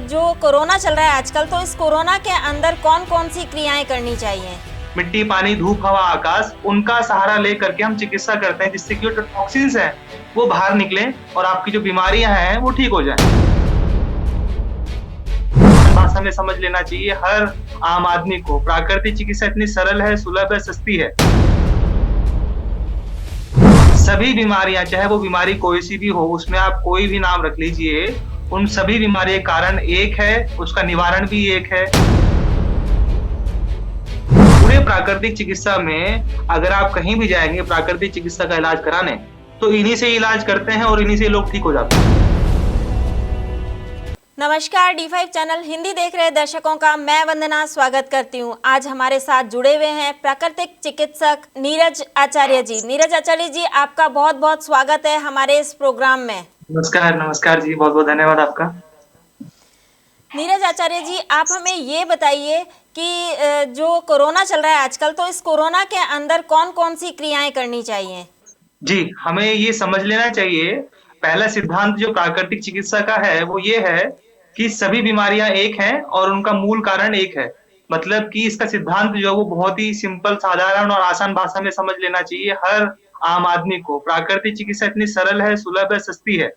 जो कोरोना चल रहा है आजकल, तो इस कोरोना के अंदर कौन कौन सी क्रियाएं करनी चाहिए? मिट्टी, पानी, धूप, हवा, आकाश, उनका सहारा लेकर के हम चिकित्सा करते हैं, जिससे कि जो टॉक्सिन्स हैं वो बाहर निकले और आपकी जो बीमारियां हैं वो ठीक हो जाएं। भाषा में समझ लेना चाहिए हर आम आदमी को। प्राकृतिक चिकित्सा इतनी सरल है, सुलभ है, सस्ती है। सभी बीमारियां, चाहे वो बीमारी कोई सी भी हो, उसमें आप कोई भी नाम रख लीजिए, उन सभी बीमारी का कारण एक है, उसका निवारण भी एक है। पूरे प्राकृतिक चिकित्सा में अगर आप कहीं भी जाएंगे प्राकृतिक चिकित्सा का इलाज कराने, तो इन्हीं से इलाज करते हैं और इन्हीं से लोग ठीक हो जाते हैं। नमस्कार, D5 चैनल हिंदी देख रहे दर्शकों का मैं वंदना स्वागत करती हूं। आज हमारे साथ जुड़े हुए हैं प्राकृतिक चिकित्सक नीरज आचार्य जी। नीरज आचार्य जी, आपका बहुत बहुत स्वागत है हमारे इस प्रोग्राम में। नमस्कार जी, बहुत बहुत धन्यवाद आपका। नीरज आचार्य जी, आप हमें ये बताइए कि जो कोरोना चल रहा है आजकल, तो इस कोरोना के अंदर कौन कौन सी क्रियाएं करनी चाहिए? जी, हमें ये समझ लेना चाहिए, पहला सिद्धांत जो प्राकृतिक चिकित्सा का है वो ये है कि सभी बीमारियां एक हैं और उनका मूल कारण एक है। मतलब कि इसका सिद्धांत जो है वो बहुत ही सिंपल, साधारण और आसान भाषा में समझ लेना चाहिए हर आम आदमी को। प्राकृतिक चिकित्सा इतनी सरल है, सुलभ है, सस्ती है।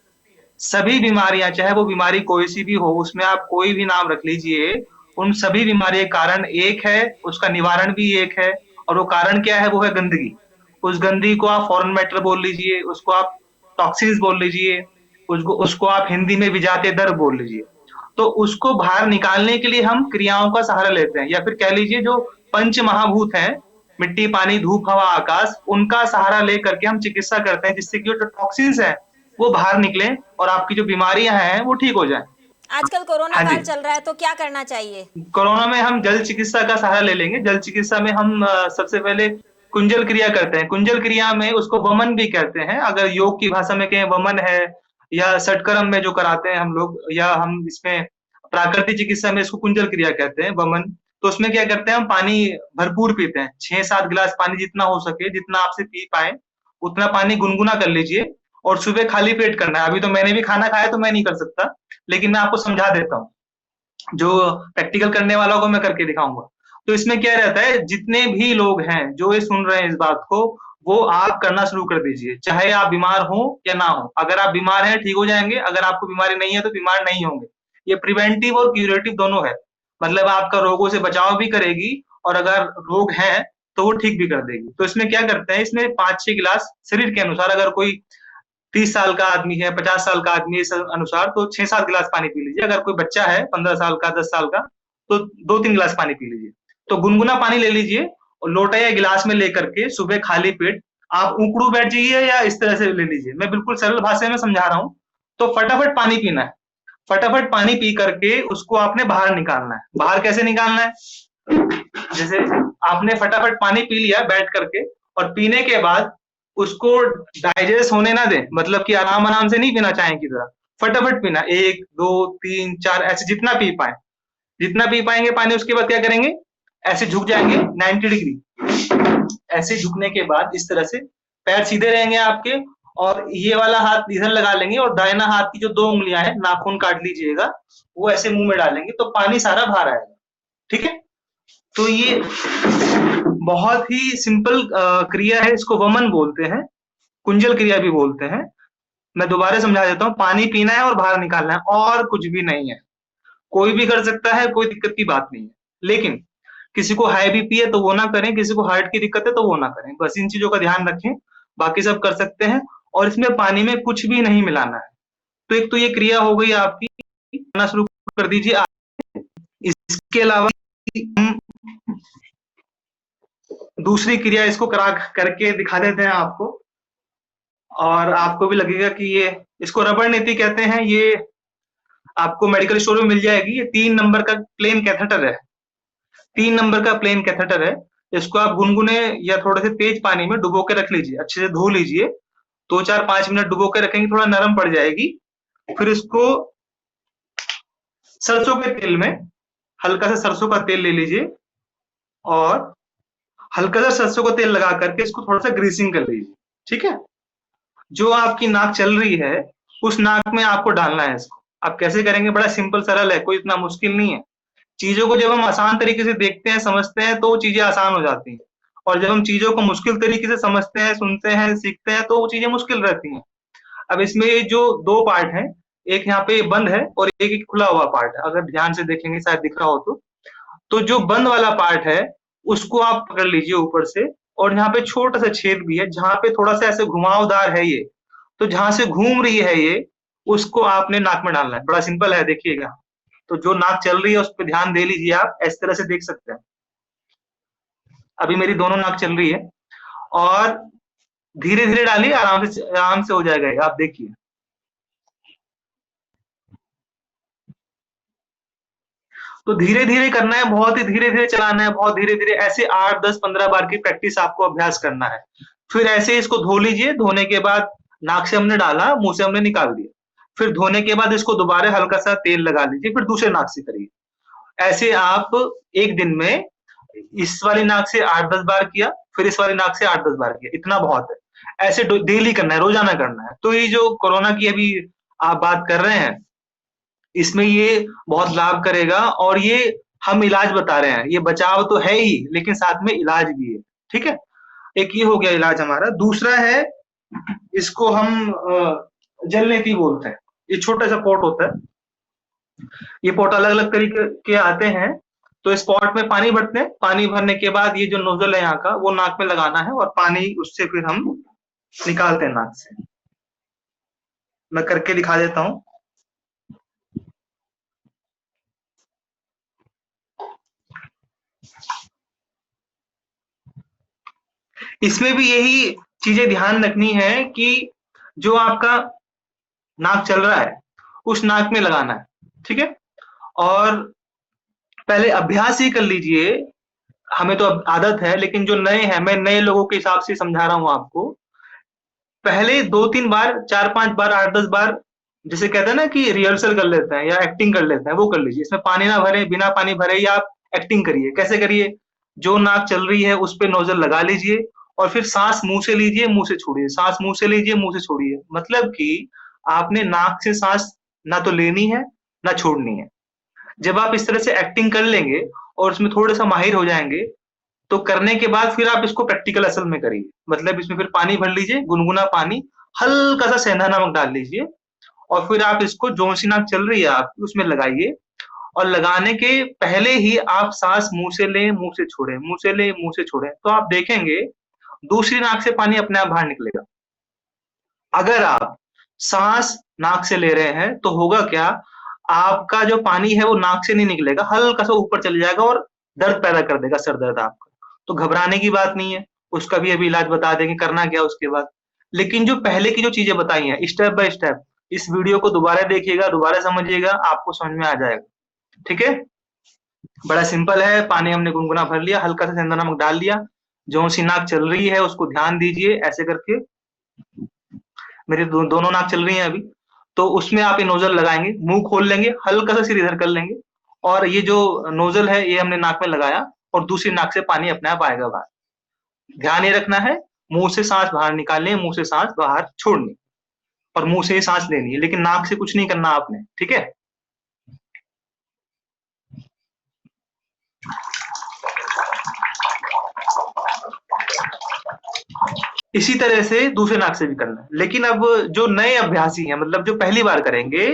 सभी बीमारियां, चाहे वो बीमारी कोई सी भी हो, उसमें आप कोई भी नाम रख लीजिए, उन सभी बीमारी का कारण एक है, उसका निवारण भी एक है। और वो कारण क्या है? वो है गंदगी। उस गंदगी को आप फॉरेन मैटर बोल लीजिए, उसको आप टॉक्सिन्स बोल लीजिए, उसको आप हिंदी में विजातीय दर बोल लीजिए। तो उसको बाहर निकालने के लिए हम क्रियाओं का सहारा लेते हैं, या फिर कह लीजिए जो पंच महाभूत हैं, मिट्टी, पानी, धूप, हवा, आकाश, उनका सहारा लेकर के हम चिकित्सा करते हैं, जिससे कि जो टॉक्सिन्स हैं वो बाहर निकले और आपकी जो बीमारियां हैं वो ठीक हो जाएं। आजकल कोरोना हाँ जी। काल चल रहा है, तो क्या करना चाहिए? कोरोना में हम जल चिकित्सा का सहारा ले लेंगे। जल चिकित्सा में हम सबसे पहले कुंजल क्रिया करते हैं। कुंजल क्रिया में उसको वमन भी कहते हैं। अगर योग की भाषा में कहें वमन है, या षटकर्म में जो कराते हैं हम लोग, या हम इसमें प्राकृतिक चिकित्सा में इसको कुंजल क्रिया कहते हैं, वमन। तो उसमें क्या करते हैं, हम पानी भरपूर पीते हैं। 6-7 गिलास पानी जितना हो सके, जितना आपसे पी पाए उतना पानी गुनगुना कर लीजिए और सुबह खाली पेट करना है। अभी तो मैंने भी खाना खाया तो मैं नहीं कर सकता, लेकिन मैं आपको समझा देता हूँ। जो प्रैक्टिकल करने वालों को मैं करके दिखाऊंगा। तो इसमें क्या रहता है, जितने भी लोग हैं जो ये सुन रहे हैं इस बात को, वो आप करना शुरू कर दीजिए, चाहे आप बीमार हो या ना हो। अगर आप बीमार हैं ठीक हो जाएंगे, अगर आपको बीमारी नहीं है तो बीमार नहीं होंगे। ये प्रिवेंटिव और क्यूरेटिव दोनों है। मतलब आपका रोगों से बचाव भी करेगी और अगर रोग है तो वो ठीक भी कर देगी। तो इसमें क्या करते हैं, इसमें 5-6 गिलास शरीर के अनुसार, अगर कोई 30 साल का आदमी है, 50 साल का आदमी है, इस अनुसार तो 6-7 गिलास पानी पी लीजिए। अगर कोई बच्चा है 15 साल का, 10 साल का, तो 2-3 गिलास पानी पी लीजिए। तो गुनगुना पानी ले लीजिए और लोटा या गिलास में लेकर के सुबह खाली पेट आप उकड़ू बैठ जाइए या इस तरह से ले लीजिए। मैं बिल्कुल सरल भाषा में समझा रहा हूँ। तो फटाफट पानी पीना है। फटाफट पानी पी करके उसको आपने बाहर निकालना है। बाहर कैसे निकालना है? जैसे आपने फटाफट पानी पी लिया बैठ करके, और पीने के बाद उसको डाइजेस्ट होने ना दें। मतलब कि आराम आराम से नहीं पीना चाय की तरह, फटाफट पीना। 1, 2, 3, 4 ऐसे जितना पी पाए, जितना पी पाएंगे पानी। उसके बाद क्या करेंगे, ऐसे झुक जाएंगे 90 डिग्री। ऐसे झुकने के बाद इस तरह से पैर सीधे रहेंगे आपके, और ये वाला हाथ इधर लगा लेंगे और दाहिना हाथ की जो 2 उंगलियां हैं, नाखून काट लीजिएगा, वो ऐसे मुंह में डालेंगे तो पानी सारा बाहर आएगा। ठीक है? तो ये बहुत ही सिंपल क्रिया है। इसको वमन बोलते हैं, कुंजल क्रिया भी बोलते हैं। मैं दोबारा समझा देता हूँ। पानी पीना है और बाहर निकालना है, और कुछ भी नहीं है। कोई भी कर सकता है, कोई दिक्कत की बात नहीं है। लेकिन किसी को हाई बीपी है तो वो ना करें, किसी को हार्ट की दिक्कत है तो वो ना करें। बस इन चीजों का ध्यान रखें, बाकी सब कर सकते हैं। और इसमें पानी में कुछ भी नहीं मिलाना है। तो एक तो ये क्रिया हो गई आपकी, करना शुरू कर दीजिए आप। इसके अलावा हम दूसरी क्रिया इसको करके दिखा देते हैं आपको, और आपको भी लगेगा कि ये, इसको रबड़ नीति कहते हैं। ये आपको मेडिकल स्टोर में मिल जाएगी। ये 3 नंबर का प्लेन कैथेटर है। 3 नंबर का प्लेन कैथेटर है। इसको आप गुनगुने या थोड़े से तेज पानी में डुबो के रख लीजिए, अच्छे से धो लीजिए। 2-4-5 मिनट डुबो के रखेंगे, थोड़ा नरम पड़ जाएगी। फिर इसको सरसों के तेल में, हल्का सा सरसों का तेल ले लीजिए और हल्का सा सरसों का तेल लगा करके इसको थोड़ा सा ग्रीसिंग कर लीजिए। ठीक है? जो आपकी नाक चल रही है उस नाक में आपको डालना है इसको। आप कैसे करेंगे? बड़ा सिंपल सरल है, कोई इतना मुश्किल नहीं है। चीजों को जब हम आसान तरीके से देखते हैं, समझते हैं, तो वो चीजें आसान हो जाती हैं। और जब हम चीजों को मुश्किल तरीके से समझते हैं, सुनते हैं, सीखते हैं, तो वो चीजें मुश्किल रहती हैं। अब इसमें ये जो 2 पार्ट हैं, एक यहाँ पे बंद है और एक खुला हुआ पार्ट है। अगर ध्यान से देखेंगे, शायद दिख रहा हो तो। तो जो बंद वाला पार्ट है, उसको आप पकड़ लीजिए ऊपर से, और यहाँ पे छोटा-सा छेद भी है, जहाँ पे थोड़ा-सा ऐसे घुमावदार है ये। तो जहाँ से घूम रही है ये, उसको आपने नाक में डालना है। बड़ा सिंपल है, देखिएगा। तो जो नाक चल रही है, उस पे ध्यान दे लीजिए आप, इस तरह से देख सकते हैं। अभी मेरी दोनों नाक चल रही है, और धीरे-धीरे डालिए, आराम से हो जाएगा ये, आप देखिए। तो धीरे-धीरे करना है, बहुत ही धीरे-धीरे चलाना है, बहुत धीरे-धीरे, ऐसे 8, 10, 15 बार की प्रैक्टिस आपको अभ्यास करना है। फिर ऐसे इसको धो लीजिए, धोने के बाद नाक से हमने डाला, मुँह से हमने निकाल दिया। फिर धोने के बाद इसको दोबारा हल्का-सा तेल लगा लीजिए, फिर दूसरे नाक से करिए। ऐसे आप 1 दिन में इस वाली नाक से 8-10 बार किया, फिर इस वाली नाक से 8-10 बार किया, इतना बहुत है। ऐसे डेली करना है, रोजाना करना है। तो ये जो कोरोना की अभी आप बात कर रहे हैं, इसमें ये बहुत लाभ करेगा, और ये हम इलाज बता रहे हैं। ये बचाव तो है ही, लेकिन साथ में इलाज भी है। ठीक है? एक ये हो गया इलाज हमारा। दूसरा है, इसको हम जलनेती बोलते हैं। ये छोटा-सा पॉट होता है। ये पॉट अलग-अलग तरीके के आते हैं। तो इस पॉट में पानी भरते हैं। पानी भरने के बाद ये जो नोजल है यहाँ का, वो नाक में लगाना है, और पानी उससे फिर हम निकालते हैं नाक से। मैं करके दिखा देता हूँ। इसमें भी यही चीजें ध्यान रखनी है कि जो आपका नाक चल रहा है, उस नाक में लगाना है। ठीक है? और पहले अभ्यास ही कर लीजिए। हमें तो अब आदत है, लेकिन जो नए हैं, मैं नए लोगों के हिसाब से समझा रहा हूँ आपको। पहले 2-3 बार, 4-5 बार, 8-10 बार, जिसे कहते हैं ना कि रिहर्सल कर लेते हैं या एक्टिंग कर लेते हैं, वो कर लीजिए। इसमें पानी ना भरे, बिना पानी भरे ही आप एक्टिंग करिए। कैसे करिए? जो नाक चल रही है, उस पे नोजल लगा लीजिए, और फिर सांस मुंह से लीजिए, मुंह से छोड़िए, सांस मुंह से लीजिए, मुंह से छोड़िए। मतलब कि आपने नाक से सांस ना तो लेनी है, ना छोड़नी है। जब आप इस तरह से एक्टिंग कर लेंगे और उसमें थोड़े-सा माहिर हो जाएँगे, तो करने के बाद फिर आप इसको प्रैक्टिकल असल में करिए। मतलब इसमें फिर पानी भर लीजिए, गुनगुना पानी, हल्का-सा सेंधा नमक डाल लीजिए, और फिर आप इसको जो-सी नाक चल रही है आपकी, उसमें लगाइए। और लगाने के पहले ही आप सांस मुँह से लें, मुँह से छोड़ें, मुँह से लें, मुँह से छोड़ें। तो आप देखेंगे, दूसरी नाक से पानी अपने आप बाहर निकलेगा। अगर आप सांस नाक से ले रहे हैं, तो होगा क्या, आपका जो पानी है वो नाक से नहीं निकलेगा, हल्का-सा ऊपर चले जाएगा और दर्द पैदा कर देगा, सर दर्द आपका। तो घबराने की बात नहीं है, उसका भी अभी इलाज बता देंगे करना क्या है उसके बाद। लेकिन जो पहले की जो चीज़ें बताई हैं, स्टेप बाय स्टेप, इस वीडियो को दोबारा देखिएगा, दोबारा समझिएगा, आपको समझ में आ जाएगा। ठीक है? बड़ा सिंपल है, पानी हमने गुनगुना भर लिया, हल्का-सा सेंधा नमक डाल दिया, जो-सी नाक चल रही है उसको ध्यान दीजिए, ऐसे करके। मेरी दोनों नाक चल रही हैं अभी। तो उसमें आप ये नोजल लगाएँगे, मुँह खोल लेंगे, हल्का-सा सिर इधर कर लेंगे, और ये जो नोजल है ये हमने नाक में लगाया, और दूसरी नाक से पानी अपने आप आएगा बाहर। ध्यान ये रखना है, मुँह से साँस बाहर निकालनी है, मुँह से साँस बाहर छोड़नी, और मुँह से ही साँस लेनी है, लेकिन नाक से कुछ नहीं करना आपने, ठीक है? इसी तरह से दूसरे नाक से भी करना है। लेकिन अब जो नए अभ्यासी हैं, मतलब जो पहली बार करेंगे,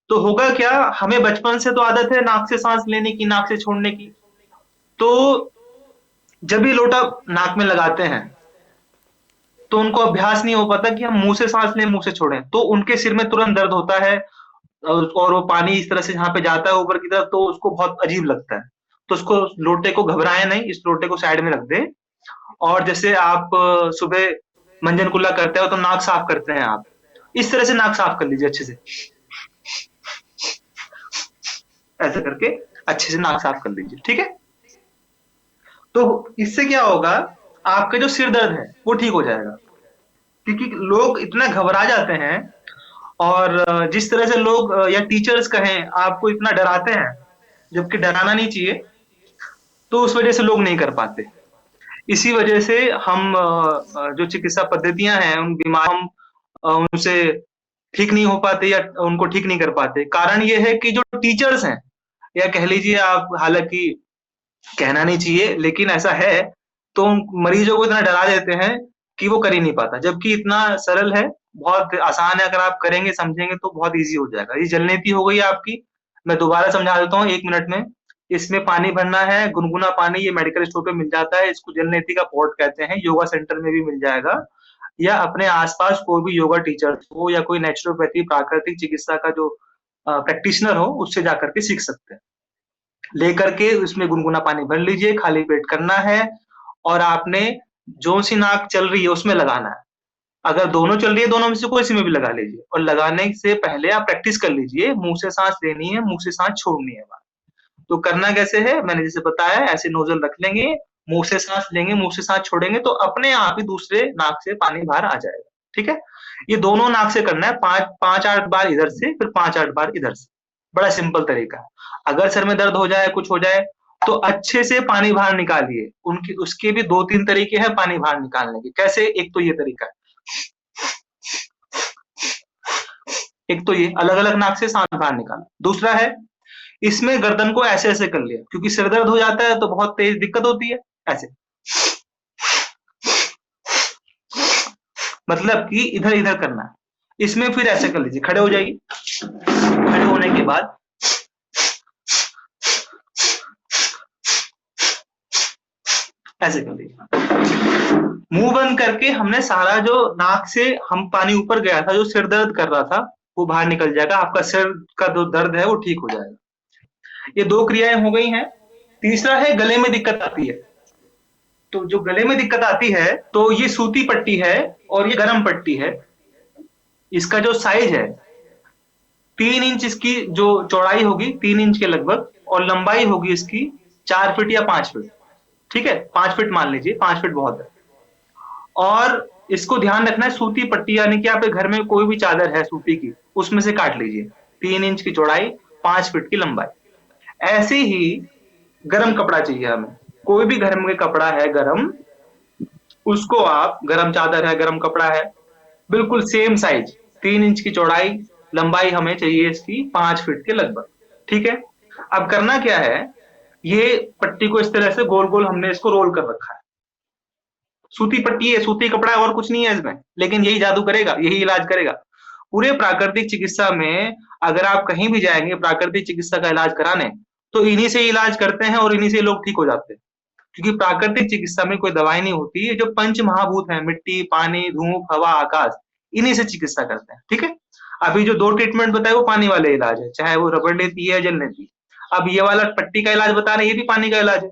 तो होगा क्या, हमें बचपन से तो आदत है नाक से सांस लेने की, नाक से छोड़ने की। तो जब ये लोटा नाक में लगाते हैं, तो उनको अभ्यास नहीं हो पाता कि हम मुंह से सांस लें, मुंह से छोड़ें। तो उनके सिर में तुरंत दर्द होता है, और वो पानी इस तरह से जहाँ पे जाता है ऊपर की तरफ, तो उसको बहुत अजीब लगता है। तो उसको, लोटे को घबराएं नहीं, इस लोटे को साइड में रख दें। और जैसे आप सुबह मंजन कुल्ला करते हो तो नाक साफ करते हैं आप, इस तरह से नाक साफ कर लीजिए अच्छे से, ऐसे करके अच्छे से नाक साफ कर लीजिए। ठीक है? तो इससे क्या होगा, आपका जो सिर दर्द है वो ठीक हो जाएगा। क्योंकि लोग इतना घबरा जाते हैं, और जिस तरह से लोग या टीचर्स कहें आपको इतना डराते हैं, जबकि डराना नहीं चाहिए, तो उस वजह से लोग नहीं कर पाते। इसी वजह से हम जो चिकित्सा पद्धतियां हैं, उन बीमार हम उनसे ठीक नहीं हो पाते या उनको ठीक नहीं कर पाते। कारण ये है कि जो टीचर्स हैं, या कह लीजिए आप, हालांकि कहना नहीं चाहिए लेकिन ऐसा है, तो मरीजों को इतना डरा देते हैं कि वो कर ही नहीं पाता, जबकि इतना सरल है, बहुत आसान है। अगर आप करेंगे समझेंगे तो बहुत ईजी हो जाएगा। ये जलनेती हो गई आपकी, मैं दोबारा समझा देता हूँ 1 मिनट में। इसमें पानी भरना है, गुनगुना पानी, ये मेडिकल स्टोर पे मिल जाता है, इसको जलनेती का पॉट कहते हैं। योगा सेंटर में भी मिल जाएगा, या अपने आसपास कोई भी योगा टीचर हो या कोई नेचुरोपैथी प्राकृतिक चिकित्सा का जो प्रैक्टिशनर हो, उससे जाकर के सीख सकते हैं। लेकर के उसमें गुनगुना पानी भर लीजिए, खाली पेट करना है, और आपने जो सी नाक चल रही है उसमें लगाना है। अगर दोनों चल रही है, दोनों में से कोई सी में भी लगा लीजिए, और लगाने से पहले आप प्रैक्टिस कर लीजिए, मुंह से सांस लेनी है, मुंह से सांस छोड़नी है। तो करना कैसे है, मैंने जैसे बताया, ऐसे नोजल रख लेंगे, मुंह से सांस लेंगे, मुंह से सांस छोड़ेंगे, तो अपने आप ही दूसरे नाक से पानी बाहर आ जाएगा। ठीक है, ये दोनों नाक से करना है, 5-8 बार इधर से, फिर 5-8 बार इधर से। बड़ा सिंपल तरीका है। अगर सर में दर्द हो जाए, कुछ हो जाए, तो अच्छे से पानी बाहर निकालिए। उनकी उसके भी 2-3 तरीके हैं पानी बाहर निकालने के। कैसे? एक तो ये तरीका है, एक तो ये अलग अलग नाक से सांस बाहर निकालना। दूसरा है, इसमें गर्दन को ऐसे ऐसे कर लिया, क्योंकि सिर दर्द हो जाता है तो बहुत तेज दिक्कत होती है। ऐसे, मतलब कि इधर इधर करना है। इसमें फिर ऐसे कर लीजिए, खड़े हो जाइए, खड़े होने के बाद ऐसे कर लीजिए। मुंह बंद करके हमने सारा जो नाक से हम पानी ऊपर गया था, जो सिर दर्द कर रहा था, वो बाहर निकल जाएगा। आपका सिर का जो दर्द है वो ठीक हो जाएगा। ये 2 क्रियाएं हो गई हैं। तीसरा है, गले में दिक्कत आती है। तो जो गले में दिक्कत आती है, तो ये सूती पट्टी है और ये गर्म पट्टी है। इसका जो साइज है, 3 इंच इसकी जो चौड़ाई होगी, 3 इंच के लगभग, और लंबाई होगी इसकी 4 फीट या 5 फीट। ठीक है, 5 फीट मान लीजिए, 5 फीट बहुत है। और इसको ध्यान रखना है, सूती पट्टी, यानी कि आपके घर में कोई भी चादर है सूती की, उसमें से काट लीजिए। 3 इंच की चौड़ाई, 5 फीट की लंबाई। ऐसे ही गरम कपड़ा चाहिए हमें। कोई भी घर में कपड़ा है गरम, उसको आप, गरम चादर है, गरम कपड़ा है, बिल्कुल सेम साइज, 3 इंच की चौड़ाई, लंबाई हमें चाहिए इसकी 5 फीट के लगभग। ठीक है, अब करना क्या है, ये पट्टी को इस तरह से गोल गोल हमने इसको रोल कर रखा है। सूती पट्टी है, सूती कपड़ा है, और कुछ नहीं है इसमें, लेकिन यही जादू करेगा, यही इलाज करेगा। पूरे प्राकृतिक चिकित्सा में अगर आप कहीं भी जाएंगे प्राकृतिक चिकित्सा का इलाज कराने, तो इन्हीं से इलाज करते हैं और इन्हीं से लोग ठीक हो जाते हैं। क्योंकि प्राकृतिक चिकित्सा में कोई दवाई नहीं होती, ये जो पंच महाभूत हैं, मिट्टी, पानी, धूप, हवा, आकाश, इन्हीं से चिकित्सा करते हैं। ठीक है, अभी जो 2 ट्रीटमेंट बताए वो पानी वाले इलाज है, चाहे वो रबड़ लेती है, जल लेती है। अब ये वाला पट्टी का इलाज बता रहे हैं, ये भी पानी का इलाज है।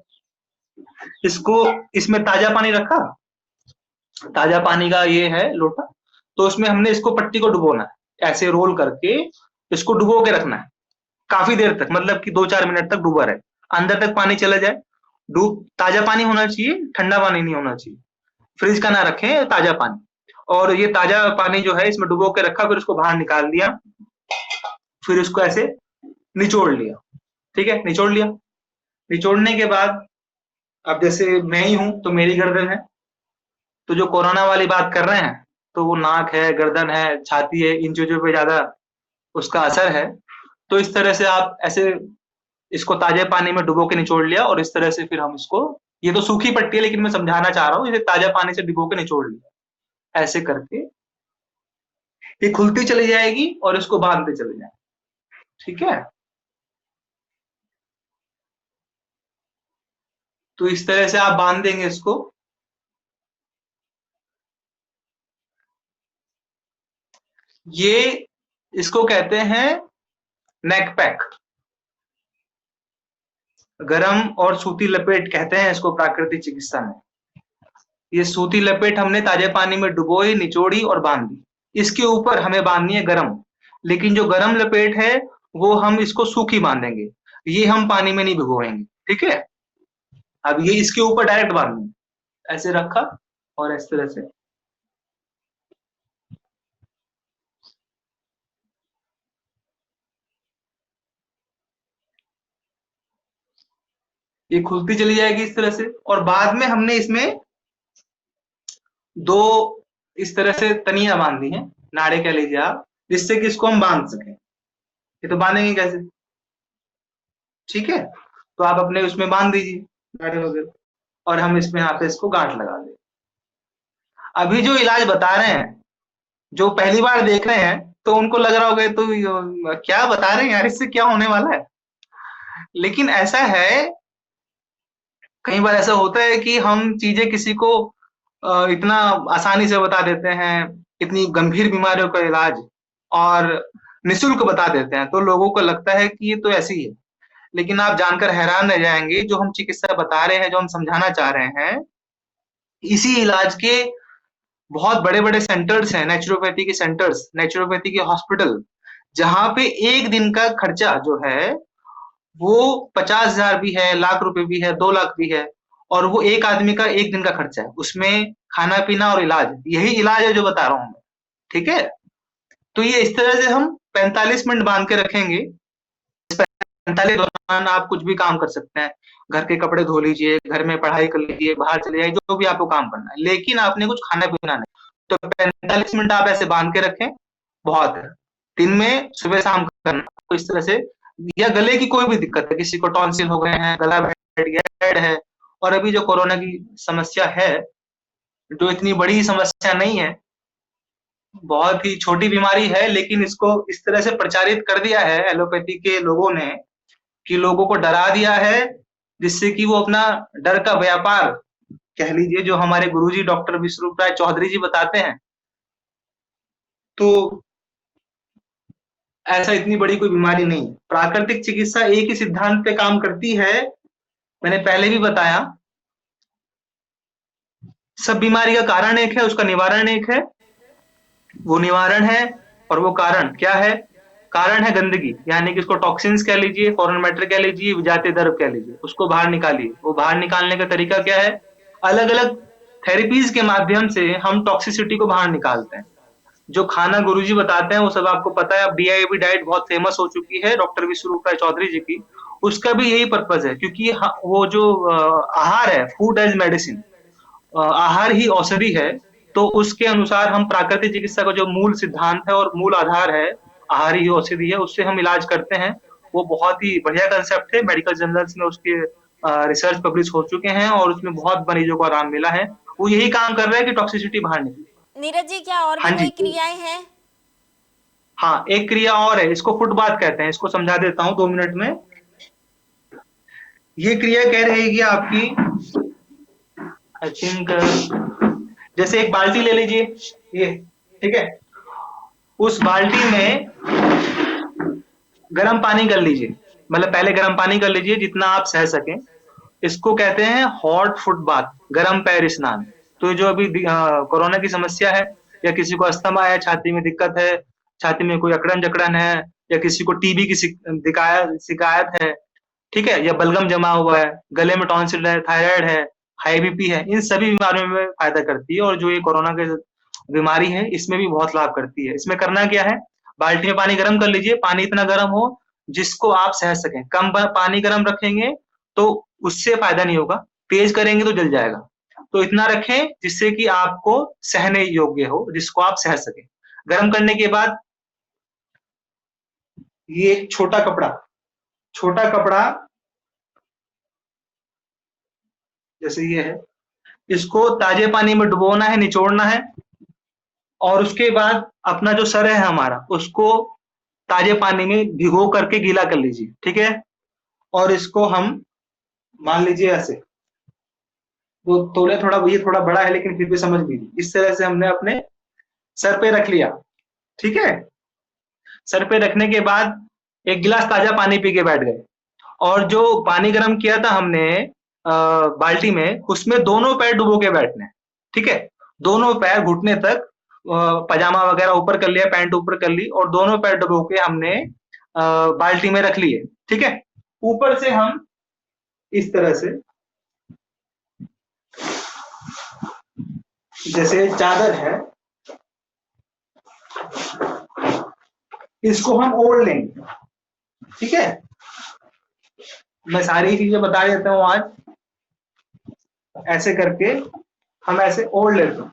इसको, इसमें ताजा पानी रखा, ताजा पानी का ये है लोटा, तो उसमें हमने इसको, पट्टी को डुबोना है, ऐसे रोल करके इसको डुबो के रखना है काफी देर तक, मतलब कि 2-4 मिनट तक डूबा रहे, अंदर तक पानी चला जाए। डूब, ताजा पानी होना चाहिए, ठंडा पानी नहीं होना चाहिए, फ्रिज का ना रखें, ताजा पानी। और ये ताजा पानी जो है इसमें डुबो के रखा, फिर उसको बाहर निकाल दिया, फिर उसको ऐसे निचोड़ लिया। ठीक है, निचोड़ लिया। निचोड़ने के बाद, अब जैसे मैं ही हूं तो मेरी गर्दन है, तो जो कोरोना वाली बात कर रहे हैं, तो वो नाक है, गर्दन है, छाती है, इन चीजों पे ज्यादा उसका असर है। तो इस तरह से आप ऐसे इसको ताजे पानी में डुबो के निचोड़ लिया, और इस तरह से फिर हम इसको, ये तो सूखी पट्टी है लेकिन मैं समझाना चाह रहा हूँ, इसे ताजा पानी से डुबो के निचोड़ लिया, ऐसे करके ये खुलती चली जाएगी और इसको बांधते चले जाए। ठीक है, तो इस तरह से आप बांध देंगे इसको। ये, इसको कहते हैं नेक पैक, गरम और सूती लपेट कहते हैं इसको प्राकृतिक चिकित्सा में। ये सूती लपेट हमने ताजे पानी में डुबोई, निचोड़ी और बांध दी। इसके ऊपर हमें बांधनी है गरम, लेकिन जो गरम लपेट है वो हम इसको सूखी बांधेंगे, ये हम पानी में नहीं भिगोएंगे। ठीक है, अब ये इसके ऊपर डायरेक्ट बांधनी, ऐसे रखा और इस तरह से, ये खुलती चली जाएगी इस तरह से। और बाद में हमने इसमें 2 इस तरह से तनिया बांधी है, नाड़े कह लीजिए आप, जिससे कि इसको हम बांध सकें। ये तो बांधेंगे कैसे? ठीक है, तो आप अपने उसमें बांध दीजिए गाड़ी वगैरह, और हम इसमें यहाँ पे इसको गांठ लगा दें। अभी जो इलाज बता रहे हैं, जो पहली बार देख रहे हैं, तो उनको लग रहा होगा ये तो क्या बता रहे हैं यार, इससे क्या होने वाला है। लेकिन ऐसा है, कई बार ऐसा होता है कि हम चीजें किसी को इतना आसानी से बता देते हैं, इतनी गंभीर बीमारियों का इलाज, और निःशुल्क बता देते हैं, तो लोगों को लगता है कि ये तो ऐसे ही है। लेकिन आप जानकर हैरान रह जाएंगे, जो हम चिकित्सा बता रहे हैं, जो हम समझाना चाह रहे हैं, इसी इलाज के बहुत बड़े-बड़े सेंटर्स हैं, नेचुरोपैथी के सेंटर्स, नेचुरोपैथी के हॉस्पिटल, जहाँ पे एक दिन का खर्चा जो है, वो 50,000 भी है, लाख रुपए भी है, 2 लाख भी है, और वो एक आदमी का एक दिन का खर्चा है। उसमें खाना-पीना और इलाज, यही इलाज है जो बता रहा हूँ मैं, ठीक है? तो ये इस तरह से हम 45 मिनट बांध के रखेंगे। 45 दौरान आप कुछ भी काम कर सकते हैं। घर के कपड़े धो लीजिए, घर में पढ़ाई कर लीजिए, बाहर चले जाइए, जो भी आपको काम करना है। लेकिन आपने कुछ खाना-पीना नहीं। तो 45 मिनट आप ऐसे बांध के रखें, बहुत है। दिन में सुबह-शाम करना, तो इस तरह से। या गले की कोई भी दिक्कत है, किसी को टॉन्सिल हो गए हैं, गला बैठ गया, हेड है, और अभी जो कोरोना की समस्या है, जो इतनी बड़ी समस्या नहीं है, बहुत ही छोटी बीमारी है, लेकिन इसको इस तरह से प्रचारित कर दिया है एलोपैथी के लोगों ने, कि लोगों को डरा दिया है, जिससे कि वो अपना डर का व्यापार कह लीजिए, जो हमारे गुरुजी डॉक्टर विश्वरूप राय चौधरी जी बताते हैं। तो ऐसा इतनी बड़ी कोई बीमारी नहीं है। प्राकृतिक चिकित्सा एक ही सिद्धांत पे काम करती है, मैंने पहले भी बताया। सब बीमारी का कारण एक है, उसका निवारण एक है। वो निवारण है, और वो कारण क्या है? कारण है गंदगी, यानी कि इसको टॉक्सिन्स कह लीजिए, फॉरेन मैटर कह लीजिए, विजातीय द्रव्य कह लीजिए, उसको बाहर निकालिए। वो बाहर निकालने का तरीका क्या है? अलग-अलग थेरेपीज के माध्यम से हम टॉक्सिसिटी को बाहर निकालते हैं। जो खाना गुरुजी बताते हैं वो सब आपको पता है। अब डीआईबी डाइट बहुत फेमस हो चुकी है डॉक्टर विश्वरूप राय चौधरी जी की। उसका भी यही पर्पज है, क्योंकि वो जो आहार है, फूड एज मेडिसिन, आहार ही औषधि है। तो उसके अनुसार हम प्राकृतिक चिकित्सा का जो मूल सिद्धांत है और मूल आधार है, आहार ही औषधि है, उससे हम इलाज करते हैं। वो बहुत ही बढ़िया कंसेप्ट है, मेडिकल जर्नल्स में उसके रिसर्च पब्लिश हो चुके हैं, और उसमें बहुत मरीजों को आराम मिला है। वो यही काम कर रहा है कि टॉक्सिसिटी बाहर निकले। नीरज जी, क्या और भी हाँ जी। कोई क्रियाएं हैं? हाँ, एक क्रिया और है, इसको फुटबाथ कहते हैं। इसको समझा देता हूँ 2 मिनट में। ये क्रिया कह रहेगी आपकी, आई थिंक, जैसे एक बाल्टी ले लीजिए, ये, ठीक है? उस बाल्टी में गर्म पानी कर लीजिए, मतलब पहले गर्म पानी कर लीजिए जितना आप सह सकें। इसको कहते हैं हॉट फुट बाथ, गर्म पैर स्नान। तो जो अभी कोरोना की समस्या है, या किसी को अस्थमा है, छाती में दिक्कत है, छाती में कोई अकड़न जकड़न है, या किसी को टीबी की शिकायत है, ठीक है, या बलगम जमा हुआ है, गले में टॉन्सिल है, थायराइड है, हाई बीपी है, इन सभी बीमारियों में फायदा करती है। और जो ये कोरोना की बीमारी है, इसमें भी बहुत लाभ करती है। इसमें करना क्या है? बाल्टी में पानी गर्म कर लीजिए, पानी इतना गर्म हो जिसको आप सह सकें। कम पानी गर्म रखेंगे तो उससे फायदा नहीं होगा, तेज करेंगे तो जल जाएगा। तो इतना रखें जिससे कि आपको सहने योग्य हो, जिसको आप सह सकें। गर्म करने के बाद ये एक छोटा कपड़ा जैसे ये है, इसको ताजे पानी में डुबोना है, निचोड़ना है, और उसके बाद अपना जो सर है हमारा, उसको ताजे पानी में भिगो करके गीला कर लीजिए, ठीक है? और इसको हम मान लीजिए ऐसे, वो ये थोड़ा बड़ा है, लेकिन फिर भी समझ लीजिए। इस तरह से हमने अपने सर पे रख लिया, ठीक है? सर पे रखने के बाद एक गिलास ताजा पानी पी के बैठ गए, और जो पानी गर्म किया था हमने बाल्टी में, उसमें दोनों पैर डुबो के बैठने हैं, ठीक है? दोनों पैर घुटने तक, पजामा वगैरह ऊपर कर लिया, पैंट ऊपर कर ली, और दोनों पैर डुबो के हमने बाल्टी में रख लिए, ठीक है? ऊपर से हम इस तरह से, जैसे चादर है, इसको हम ओढ़ लेंगे, ठीक है? मैं सारी चीजें बता देता हूँ आज। ऐसे करके हम ऐसे ओढ़ लेते हैं।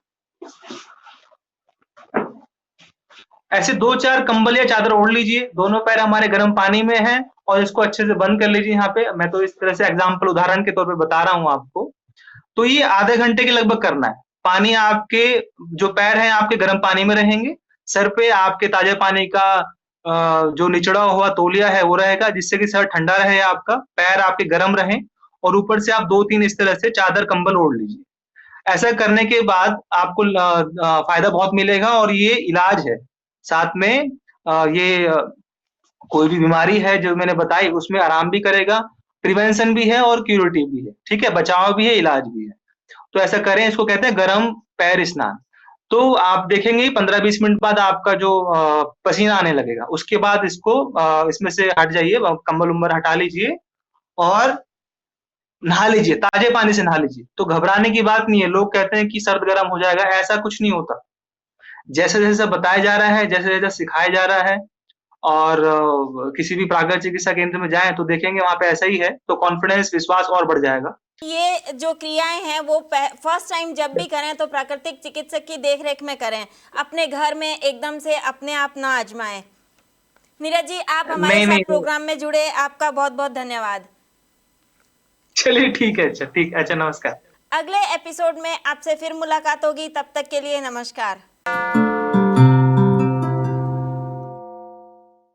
ऐसे 2-4 कंबल या चादर ओढ़ लीजिए, दोनों पैर हमारे गर्म पानी में हैं और इसको अच्छे से बंद कर लीजिए यहाँ पे। मैं तो इस तरह से एग्ज़ाम्पल उदाहरण के तौर पे बता रहा हूँ आपको। तो ये आधे घंटे के लगभग करना है। पानी आपके जो पैर हैं आपके गर्म पानी में रहेंगे, सर पे आपके ताज़े पानी का जो निचड़ा हुआ तौलिया है वो रहेगा जिससे कि सर ठंडा रहे आपका, पैर आपके गर्म रहें और ऊपर से आप 2-3 इस तरह से चादर कंबल ओढ़ लीजिए। ऐसा करने के बाद आपको फ़ायदा बहुत मिलेगा और ये इलाज है। साथ में कोई भी बीमारी है जो मैंने बताई उसमें आराम भी करेगा, प्रिवेंशन भी है और क्यूरेटिव भी है, ठीक है? बचाव भी है, इलाज भी है। तो ऐसा करें, इसको कहते हैं गरम पैर स्नान। तो आप देखेंगे 15-20 मिनट बाद आपका जो पसीना आने लगेगा, उसके बाद इसमें से हट जाइए, कंबल-वंबल हटा लीजिए और नहा लीजिए, ताज़े पानी से नहा लीजिए। तो घबराने की बात नहीं है, लोग कहते हैं कि सर्द-गरम हो जाएगा, ऐसा कुछ नहीं होता। जैसे-जैसे बताया जा रहा है, जैसे-जैसे सिखाया जा रहा है और किसी भी प्राकृतिक चिकित्सा केंद्र में जाएँ तो देखेंगे वहाँ पे ऐसा ही है, तो कॉन्फिडेंस, विश्वास और बढ़ जाएगा। ये जो क्रियाएं हैं वो फर्स्ट टाइम जब भी करें तो प्राकृतिक चिकित्सक की देखरेख में करें, अपने घर में एकदम से अपने आप ना आजमाएं। नीरज जी, आप हमारे नहीं, साथ नहीं। प्रोग्राम में जुड़े, आपका बहुत बहुत धन्यवाद। चलिए ठीक है, अच्छा ठीक अच्छा नमस्कार। अगले एपिसोड में आपसे फिर मुलाकात होगी, तब तक के लिए नमस्कार।